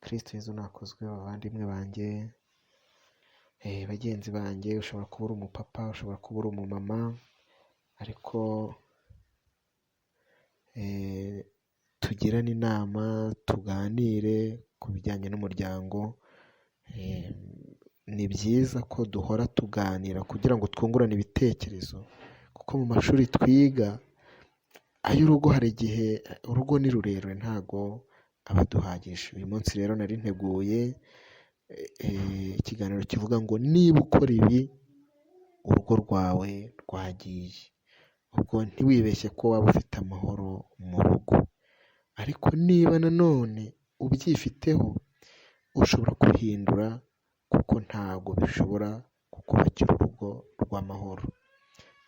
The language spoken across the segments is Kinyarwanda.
Kristo Yezu nakozwe. Bavandimwe banjye, bagenzi banjye, ushobora kuba uri umupapa, ushobora kuba uri umumama, ariko tugirane inama, tuganire ku bijyanye n'umuryango. Ni byiza ko duhora tuganira kugira ngo twungurane ibitekerezo, kuko mu mashuri twiga ay'urugo hari igihe urugo ni rurerure ntago aba aduhagije. Uyu munsi rero nari nteguye ikiganiro kivuga ngo niba ukora ibi urugo rwawe rwagiye. Ubwo ntiwibeshye ko waba ufite amahoro mu rugo, ariko niba nanone ubyifiteho ushobora kubihindura, kuko ntabwo bishobora kukubakira urugo rw'amahoro.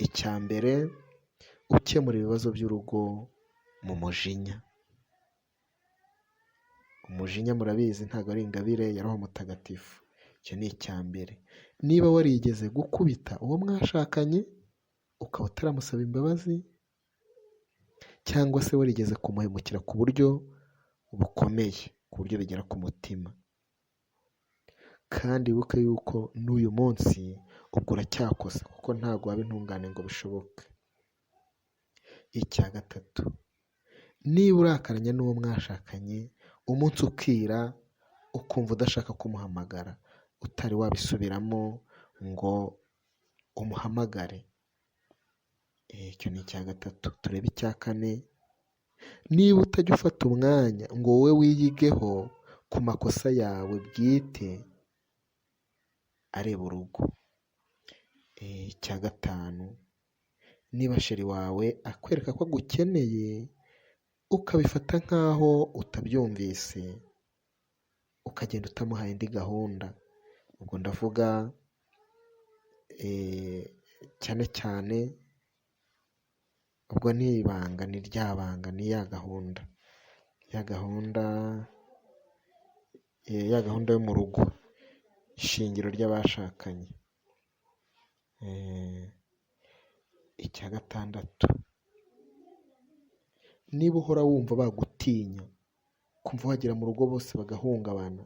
Icya mbere, ukemura ibibazo by'urugo mu mujinya. Umujinya murabizi ntabwo ari ingabire ya Roho Mutagatifu. Icyo ni icya mbere. Niba warigeze gukubita uwo mwashakanye ukaba utaramusaba imbabazi, cyangwa se warigeze kumuhemukira ku buryo bukomeye, ku buryo bigera ku mutima, kandi wibuke yuko n'uyu munsi ubwo uracyakosa, kuko ntabwo waba intungane ngo bishoboke. Icya gatatu, niba urakaranye n'uwo mwashakanye umunsi ukira ukumva udashaka kumuhamagara, utari wabisubiramo ngo umuhamagare, icyo ni icya gatatu. Turebe icya kane, niba utajya ufata umwanya ngo wowe wiyigeho ku makosa yawe bwite areba urugo. Icya gatanu, niba sheri wawe akwereka ko agukeneye ukabifata nk'aho utabyumvise, ukagenda utamuhaye indi gahunda. Ubwo ndavuga cyane cyane ubwo ni ibanga, ni rya banga, ni ya gahunda yo mu rugo, ishingiro ry'abashakanye. Icya gatandatu, niba uhora wumva bagutinya, kumva wagera mu rugo bose bagahungabana,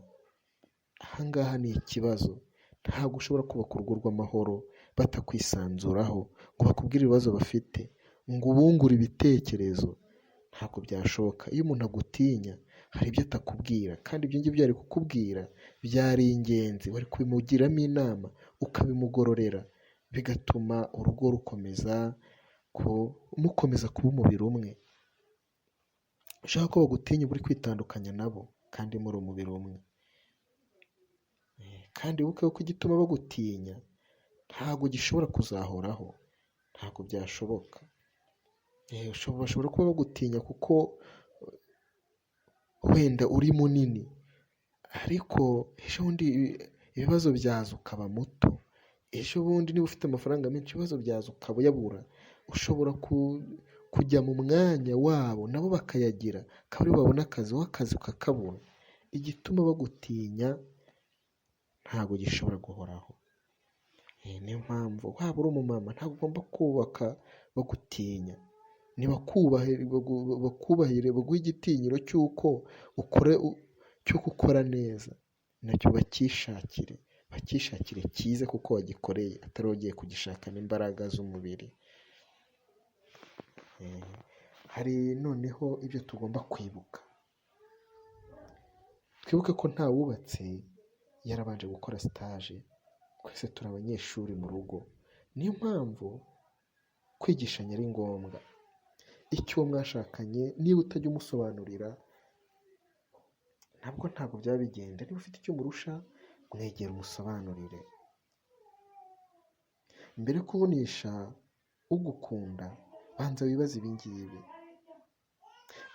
ahangaha ni ikibazo. Ntabwo ushobora kubaka urugo rw'amahoro batakwisanzuraho, ngo bakubwire ibibazo bafite, ngo ubungure ibitekerezo. Ntabwo byashoboka. Iyo umuntu agutinya hari ibyo atakubwira, kandi ibyo ngibyo ari kukubwira byari ingenzi, wari kubimugiramo inama ukabimugororera, bigatuma urugo mukomeza kuba umubiri umwe. Ushaka ko bagutinya uri kwitandukanya nabo, kandi muri umubiri umwe. Kandi wibuke ko igituma bagutinya ntabwo gishobora kuzahoraho, ntabwo byashoboka. Bashobora kuba bagutinya kuko wenda uri munini, ariko ejo bundi ibibazo byaza ukaba muto. Ejo bundi niba ufite amafaranga menshi, ibibazo byaza ukaba uyabura. Ushobora kujya mu mwanya wabo nabo bakayagira, akaba aribo babona akazi, wowe akazi ukakabura. Igituma bagutinya ntabwo gishobora guhoraho. Niyo mpamvu waba uri umumama ntabwo ugomba kubaka bagutinya. Bakubahire, baguhe igitinyiro cy'uko ukora neza, nacyo bakishakire cyiza kuko wagikoreye, atari ugiye kugishakana imbaraga z'umubiri. Hari noneho ibyo tugomba kwibuka. Twibuke ko nta wubatse yarabanje gukora stage. Twese turi abanyeshuri mu rugo. Niyo mpamvu kwigishanya ari ngombwa. Icyo mwashakanye niba utajya umusobanurira, ntabwo byaba bigenda. Niba ufite icyo umurusha, mwegera umusobanurire. Mbere yo kuvunisha ugukunda, banza wibaze ibi ngibi: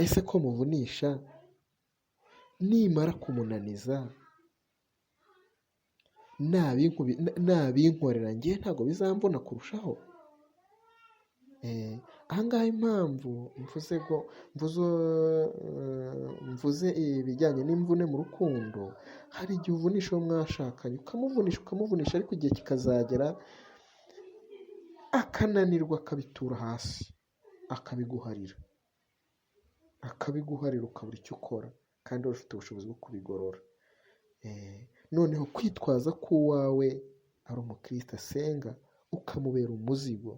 ese ko muvunisha nimara kumunaniza nabinkorera ngiye ntabwo bizamvuna kurushaho? Ahangaha impamvu mvuze ibijyanye n'imvune mu rukundo, hari igihe uvunisha uwo mwashakanye ukamuvunisha, ariko igihe kikazagera akananirwa, akabitura hasi, akabiguharira ukabura icyo ukora, kandi wari ufite ubushobozi bwo kubigorora. Noneho kwitwaza ko uwawe ari umukristo asenga ukamubera umuzigo,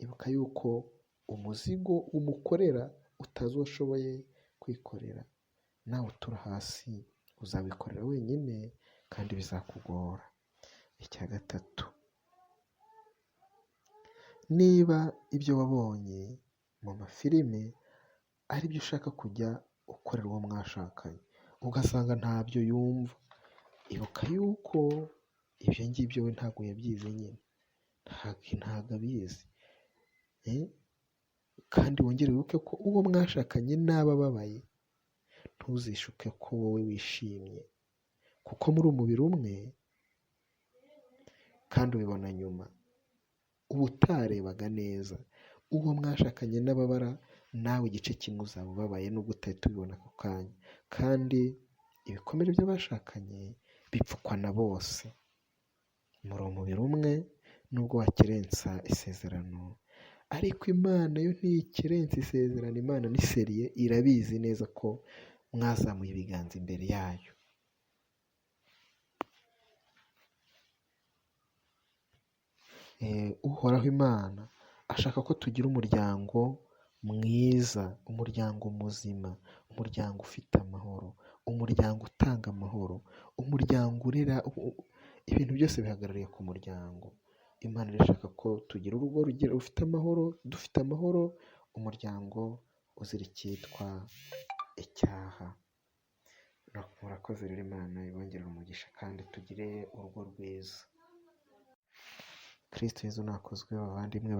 ibuka yuko umuzigo umukorera utazi uwo ashoboye kwikorera, nawe utura hasi uzabikorera wenyine kandi bizakugora. Icya gatatu, niba ibyo wabonye mu mafilime ari byo ushaka kujya ukorera uwo mwashakanye ugasanga ntabyo yumva, ibuka yuko ibyo ngibyo we ntabwo yabyize nyine, ntabwo abizi. Kandi wongere wibuke ko uwo mwashakanye naba ababaye, ntuzishuke ko wowe wishimye, kuko muri umubiri umwe kandi ubibona nyuma. Uba utarebaga neza uwo mwashakanye n'ababara, nawe igice kimwe uzaba ubabaye nubwo utahita ubibona ako kanya. Kandi ibikomere by'abashakanye bipfukwa na bose. Muri umubiri umwe nubwo wakerensa isezerano, ariko Imana yo ntikerensa isezerano. Imana ni seriye, irabizi neza ko mwazamuye ibiganza imbere yayo. Uhoraho Imana ashaka ko tugira umuryango mwiza, umuryango muzima, umuryango ufite amahoro, umuryango utanga amahoro, umuryango urera. Ibintu byose bihagarariye ku muryango. Imana irashaka ko tugira urugo rufite amahoro, dufite amahoro, umuryango uzira icyitwa icyaha. Murakoze rero, Imana ibongerere umugisha kandi tugire urugo rwiza. Kristo Yezu nakozwe, bavandimwe.